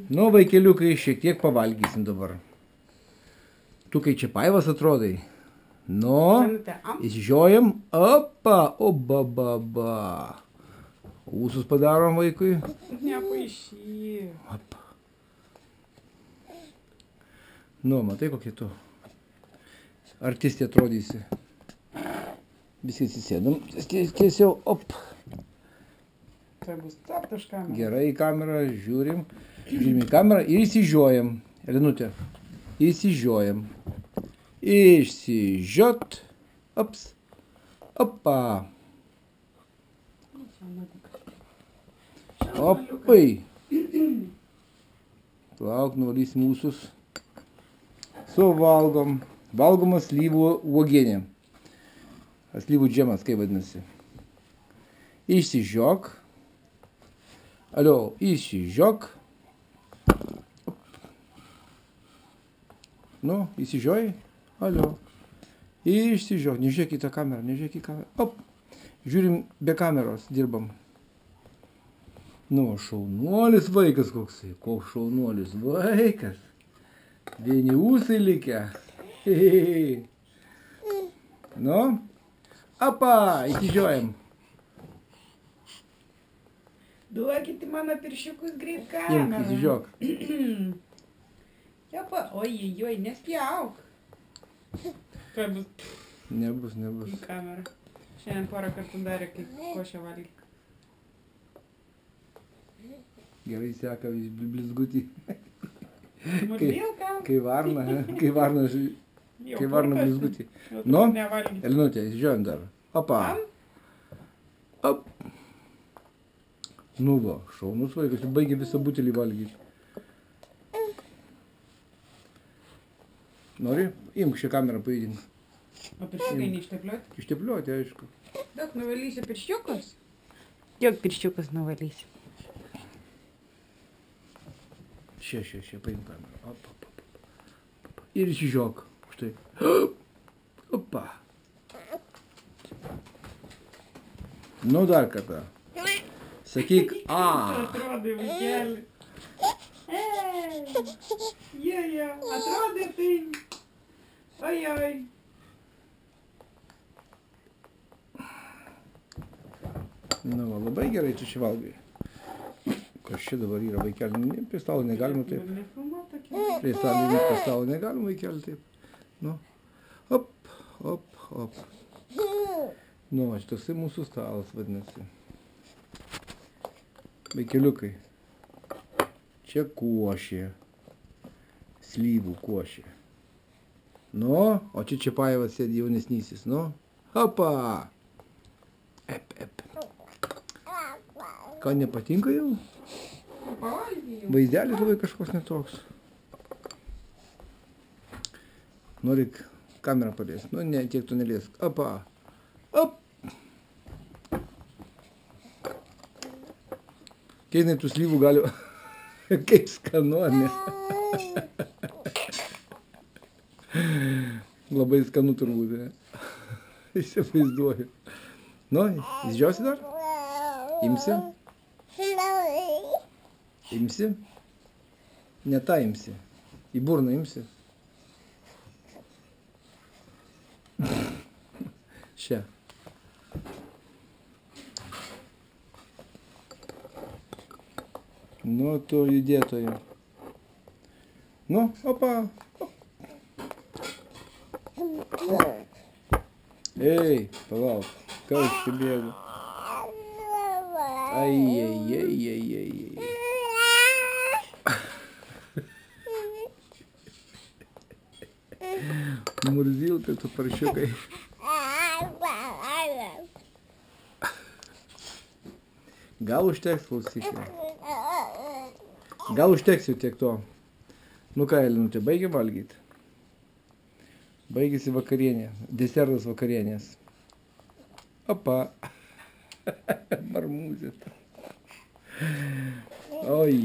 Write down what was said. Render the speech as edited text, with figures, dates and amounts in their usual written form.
Nu, vaikeliukai, šiek tiek pavalgysim dabar. Tu kai Čiapajevas atrodai. Nu, išžiojam. Opa, oba. Ūsus padarom vaikui. Nepaišy. Opa. Nu, matai kokie tu. Artistė atrodysi. Visi atsisėdam. Tiesiau, op. Tai bus tapt iš kamerą. Gerai, į kamerą žiūrim. Žiūrim į kamerą ir įsižiojam. Elinutė. Įsižiojam. Išsižiot. Ops. Opa. Opai. Lauk, nuvalysim ūsus. Suvalgom. Valgoma slyvų uogienė. Slyvų džemas, kaip vadinasi. Išsižiok. Alio, išsižiok. Nu, įsižiojai? Alio. Išsižiok. Nežiūrėk į tą kamerą, nežiūrėk į kamerą. Op. Žiūrim be kameros, dirbam. Nu, šaunuolis vaikas koksai. Koks šaunuolis vaikas. Vieni ūsai likę. Nu. Apa, įsižiojam. Duokite mano pirščiukus greit Imk, kamerą. įsižiok. Oi, nespjauk. Tai bus Nebus. į kamerą. Šiandien porą kartų darė, kaip košę valgė. Gerai seka vis blizgutį. Mudvilka. Kai varna blizgutį. Nu, Elinutė, įsižiojam dar. Opa. Op. Nu va, šaunus vaikas, baigė visą butelį valgyti. Nori? Imk šią kamerą pajudink. O pirščiukai neištepliuoti? Ištepliuoti, aišku. Daug nuvalysi pirščiukus? Jok pirščiukus nuvalysi. Čia, paimk kamerą. Op. Ir įsižiok. Štai. Opa. Nu dar kartą. Sakyk, a. Atrodai, vaikeli. Atrodai tai. Oi. Nu, va, labai gerai tu čia valgai. Kas čia dabar yra vaikelį? Prie stalo negalima taip. Prie stalo negalima vaikelį taip. Nu. Op. Nu, šitasai mūsų stalas vadinasi. Vaikeliukai. Čia košė. Slyvų košė. Nu, o čia Čiapajevas sėdi jaunesnysis. Nu. Opa. Ep. Ką nepatinka jau? Vaizdelis labai kažkoks netoks. Nori kamerą paliesti. Nu, ne, tiek tu neliesk. Opa. Op. Keinai tų slyvų gali... Kaip skanu, ne? Labai skanu turbūt, ne? Įsivaizduoju. Nu, įsižiosi dar? Imsi? Imsi? Ne tą imsi. Į burną imsi. Šia. Nu, tu judėtoju. Nu, opa. Ei, palauk. Kas čia bėga? Ai. Murzilka, tu paršiukai. Gal užteks, klausyklė. Gal užteks jau tiek to. Nu ką, Elinutė, baigė valgyti? Baigėsi vakarienė. Desertas vakarienės. Opa. Marmūzė. Oi.